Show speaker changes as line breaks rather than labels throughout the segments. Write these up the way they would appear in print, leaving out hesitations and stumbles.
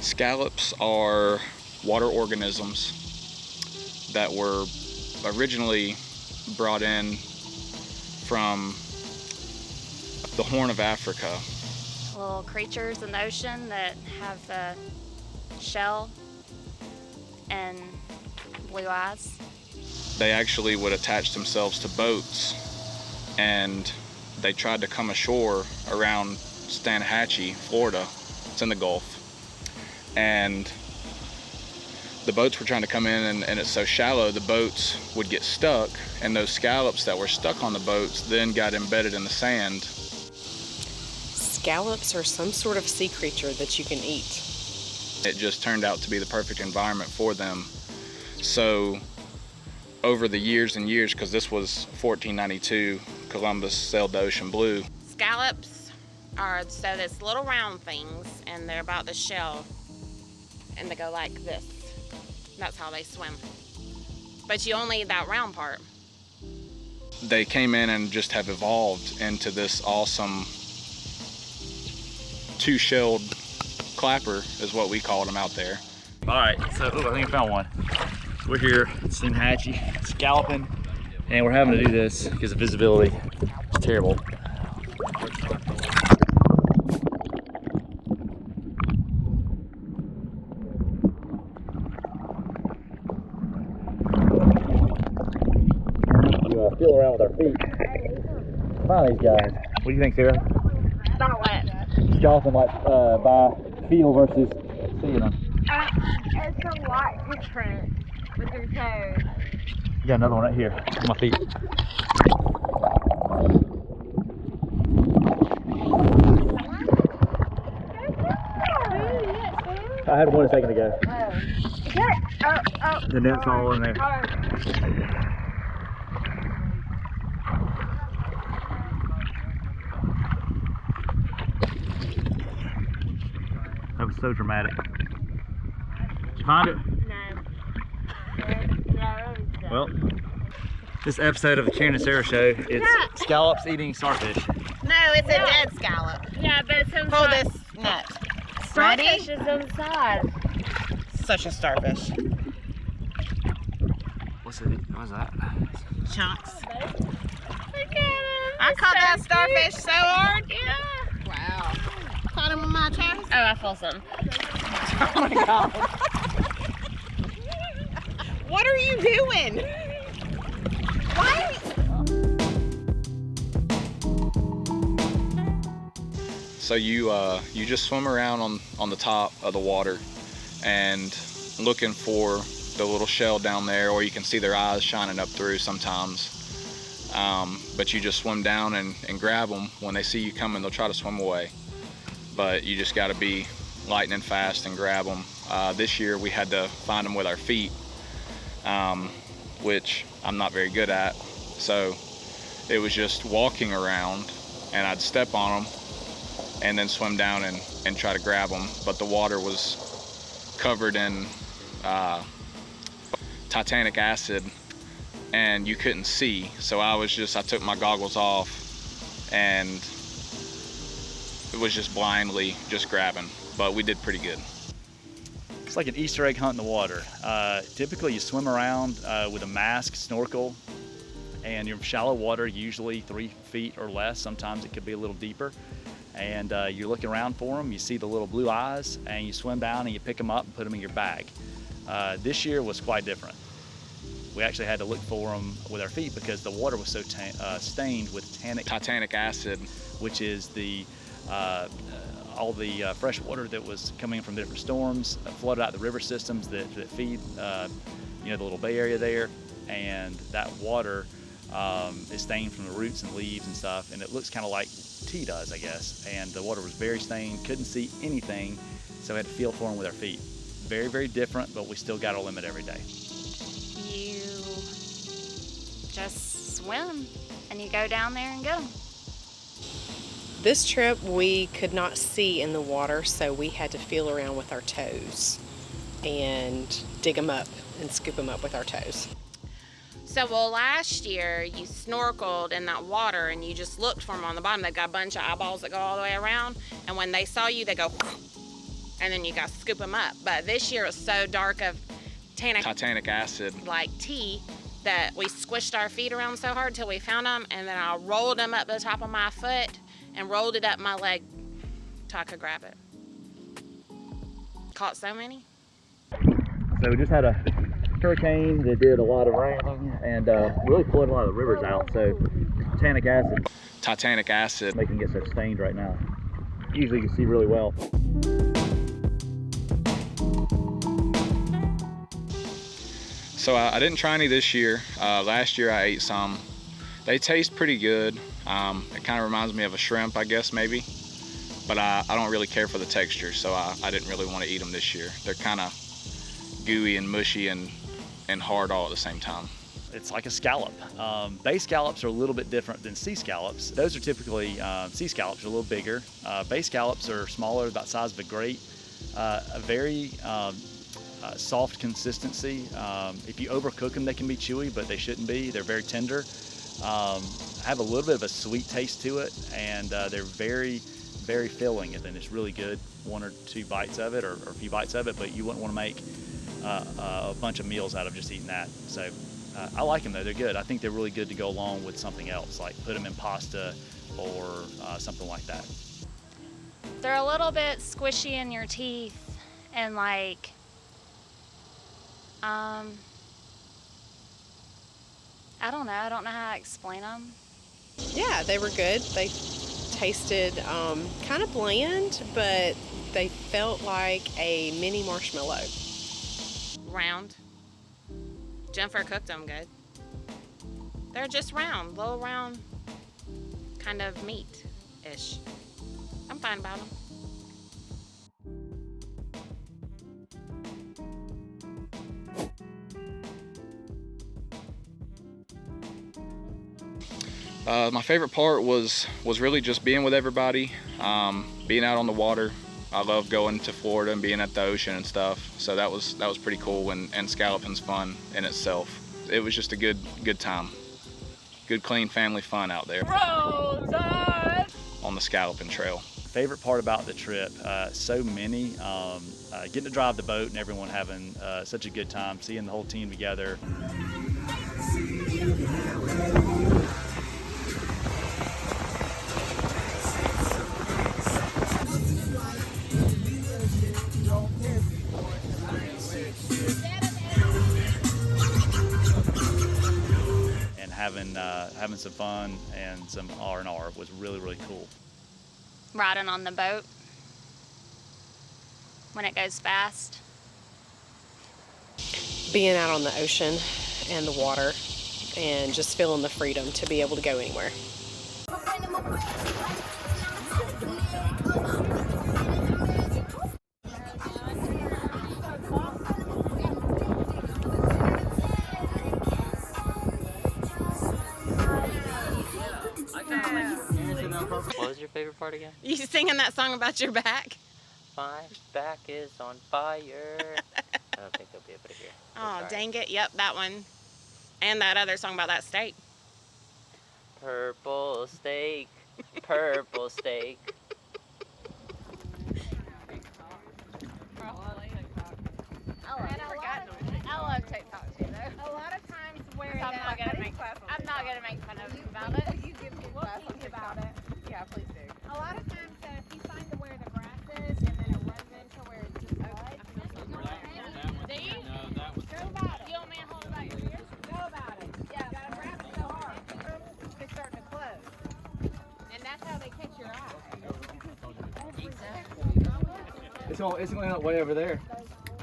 Scallops are water organisms that were originally brought in from the Horn of Africa.
Little creatures in the ocean that have the shell and blue eyes.
They actually would attach themselves to boats, and they tried to come ashore around Steinhatchee, Florida. It's in the Gulf. And the boats were trying to come in, and it's so shallow, the boats would get stuck, and those scallops that were stuck on the boats then got embedded in the sand.
Scallops are some sort of sea creature that you can eat.
It just turned out to be the perfect environment for them. So over the years and years, because this was 1492, Columbus sailed the ocean blue.
Scallops are this little round things, and they're about the shell, and they go like this. That's how they swim. But you only eat that round part.
They came in and just have evolved into this awesome two-shelled clapper is what we called them out there.
All right, so I think I found one. We're here at Steinhatchee, scalloping, and we're having to do this because the visibility is terrible. You feel around with our feet. Find these guys. What do you think, Sarah?
Not wet.
Scalloping like by feel versus seeing them.
It's a lot different with your toes.
Got another one right here on my feet. I had one a second ago. The net's all in there. That was so dramatic. Did you find it?
No.
Well, this episode of the Karen and Sarah Show, it's scallops eating starfish.
No, it's a dead scallop.
Yeah, but it's inside.
Pull this net. Ready?
Starfish is inside.
Such a starfish.
What's that?
Chunks.
Look at him.
I caught that starfish so hard.
Yeah.
Wow. Caught him with my toes.
Oh, I feel some.
Oh my God. What are you doing? Why?
So you just swim around on the top of the water and looking for the little shell down there, or you can see their eyes shining up through sometimes. But you just swim down and grab them. When they see you coming, they'll try to swim away. But you just got to be lightning fast and grab them. This year we had to find them with our feet, which I'm not very good at. So it was just walking around, and I'd step on them and then swim down and try to grab them. But the water was covered in titanic acid, and you couldn't see. So I took my goggles off, and it was just blindly just grabbing, but we did pretty good.
It's like an Easter egg hunt in the water. Typically you swim around with a mask, snorkel, and you're in shallow water, usually 3 feet or less. Sometimes it could be a little deeper. And you're looking around for them, you see the little blue eyes, and you swim down and you pick them up and put them in your bag. This year was quite different. We actually had to look for them with our feet because the water was so stained with titanic acid, which is all the fresh water that was coming from different storms, flooded out the river systems that feed the little bay area there, and that water is stained from the roots and leaves and stuff, and it looks kind of like tea does, I guess. And the water was very stained, couldn't see anything, so we had to feel for them with our feet. Very, very different, but we still got our limit every day.
You just swim and you go down there and go.
This trip we could not see in the water, so we had to feel around with our toes and dig them up and scoop them up with our toes.
So, well, last year you snorkeled in that water and you just looked for them on the bottom. They've got a bunch of eyeballs that go all the way around, and when they saw you, they go, and then you got to scoop them up. But this year it was so dark of
Titanic acid.
like tea that we squished our feet around so hard till we found them, and then I rolled them up the top of my foot and rolled it up my leg till I could grab it. Caught so many.
So we just had a hurricane that did a lot of raining and really flooded a lot of the rivers out. So
Titanic acid
making it so stained right now. Usually you can see really well.
So I didn't try any this year. Last year I ate some. They taste pretty good. It kind of reminds me of a shrimp, I guess, maybe. But I don't really care for the texture, so I didn't really want to eat them this year. They're kind of gooey and mushy and hard all at the same time.
It's like a scallop. Bay scallops are a little bit different than sea scallops. Those are typically, sea scallops are a little bigger. Bay scallops are smaller, about the size of a grape. A very soft consistency. If you overcook them, they can be chewy, but they shouldn't be. They're very tender. Have a little bit of a sweet taste to it, and they're very, very filling, and then it's really good. 1 or 2 bites of it, or a few bites of it, but you wouldn't want to make a bunch of meals out of just eating that. So I like them though, they're good. I think they're really good to go along with something else, like put them in pasta or something like that.
They're a little bit squishy in your teeth, and like, I don't know how to explain them.
Yeah, they were good. They tasted kind of bland, but they felt like a mini marshmallow.
Round. Jennifer cooked them good. They're just round, little round kind of meat-ish. I'm fine about them.
My favorite part was really just being with everybody, being out on the water. I love going to Florida and being at the ocean and stuff. So that was pretty cool, and scalloping's fun in itself. It was just a good time. Good, clean family fun out there on the scalloping trail.
Favorite part about the trip, so many, getting to drive the boat and everyone having such a good time, seeing the whole team together. And having some fun and some R&R was really, really cool.
Riding on the boat when it goes fast.
Being out on the ocean and the water and just feeling the freedom to be able to go anywhere.
What was your favorite part again?
You singing that song about your back?
My back is on fire. I don't think they'll be able to hear.
Oh, dang it. Yep, that one. And that other song about that steak.
Purple steak, purple steak.
I love TikTok too, though. A lot of times where I'm not gonna make fun of him about it. You give me class on about it. Yeah, please do. A lot of times, if you find where the grass is and then it runs into where it's just mud.
Do you?
Go about it.
You want me to hold it by your ears?
Go about it. Yeah, you gotta grab it so hard. They start to close, and that's how they catch your eye.
It's going up way over there.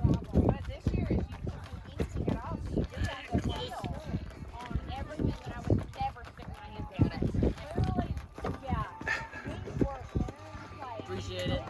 But this year is eating it all. She did that the wheel on everything that I would never stick my hands in. Literally, yeah. We worked like.
Appreciate it.